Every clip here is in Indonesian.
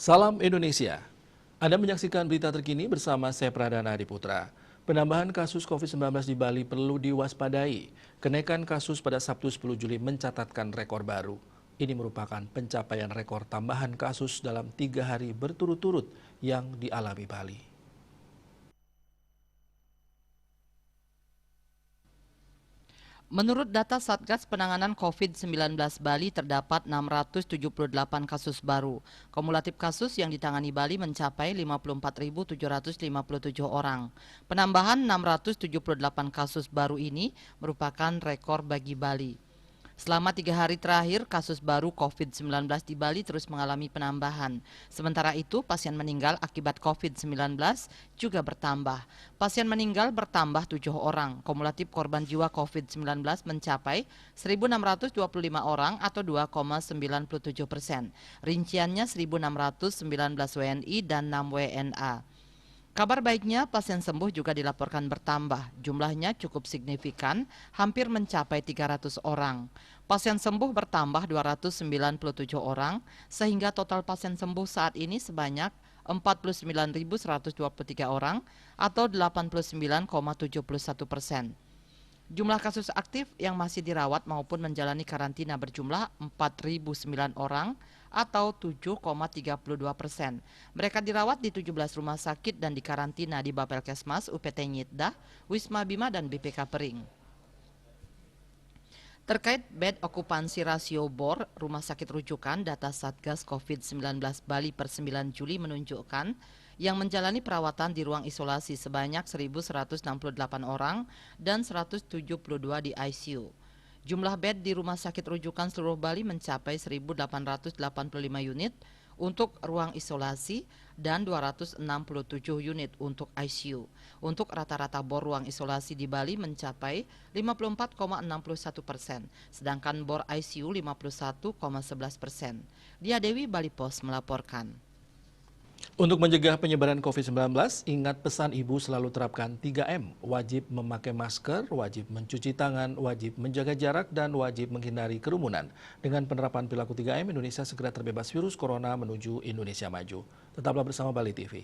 Salam Indonesia. Anda menyaksikan berita terkini bersama saya Pradana Adiputra. Penambahan kasus COVID-19 di Bali perlu diwaspadai. Kenaikan kasus pada Sabtu 10 Juli mencatatkan rekor baru. Ini merupakan pencapaian rekor tambahan kasus dalam 3 hari berturut-turut yang dialami Bali. Menurut data Satgas Penanganan COVID-19 Bali terdapat 678 kasus baru. Kumulatif kasus yang ditangani Bali mencapai 54.757 orang. Penambahan 678 kasus baru ini merupakan rekor bagi Bali. Selama 3 hari terakhir, kasus baru COVID-19 di Bali terus mengalami penambahan. Sementara itu, pasien meninggal akibat COVID-19 juga bertambah. Pasien meninggal bertambah 7 orang. Kumulatif korban jiwa COVID-19 mencapai 1.625 orang atau 2,97%. Rinciannya 1.619 WNI dan 6 WNA. Kabar baiknya, pasien sembuh juga dilaporkan bertambah. Jumlahnya cukup signifikan, hampir mencapai 300 orang. Pasien sembuh bertambah 297 orang, sehingga total pasien sembuh saat ini sebanyak 49.123 orang atau 89,71%. Jumlah kasus aktif yang masih dirawat maupun menjalani karantina berjumlah 4.009 orang atau 7,32%. Mereka dirawat di 17 rumah sakit dan dikarantina di Bapelkesmas, UPT Nyitdah, Wisma Bima, dan BPK Pering. Terkait bed okupansi rasio BOR Rumah Sakit Rujukan, data Satgas COVID-19 Bali per 9 Juli menunjukkan yang menjalani perawatan di ruang isolasi sebanyak 1.168 orang dan 172 di ICU. Jumlah bed di Rumah Sakit Rujukan seluruh Bali mencapai 1.885 unit untuk ruang isolasi dan 267 unit untuk ICU. Untuk rata-rata bor ruang isolasi di Bali mencapai 54,61%, sedangkan bor ICU 51,11%. Dia Dewi, Bali Pos melaporkan. Untuk mencegah penyebaran COVID-19, ingat pesan ibu selalu terapkan 3M, wajib memakai masker, wajib mencuci tangan, wajib menjaga jarak, dan wajib menghindari kerumunan. Dengan penerapan perilaku 3M, Indonesia segera terbebas virus corona menuju Indonesia maju. Tetaplah bersama Bali TV.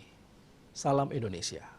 Salam Indonesia.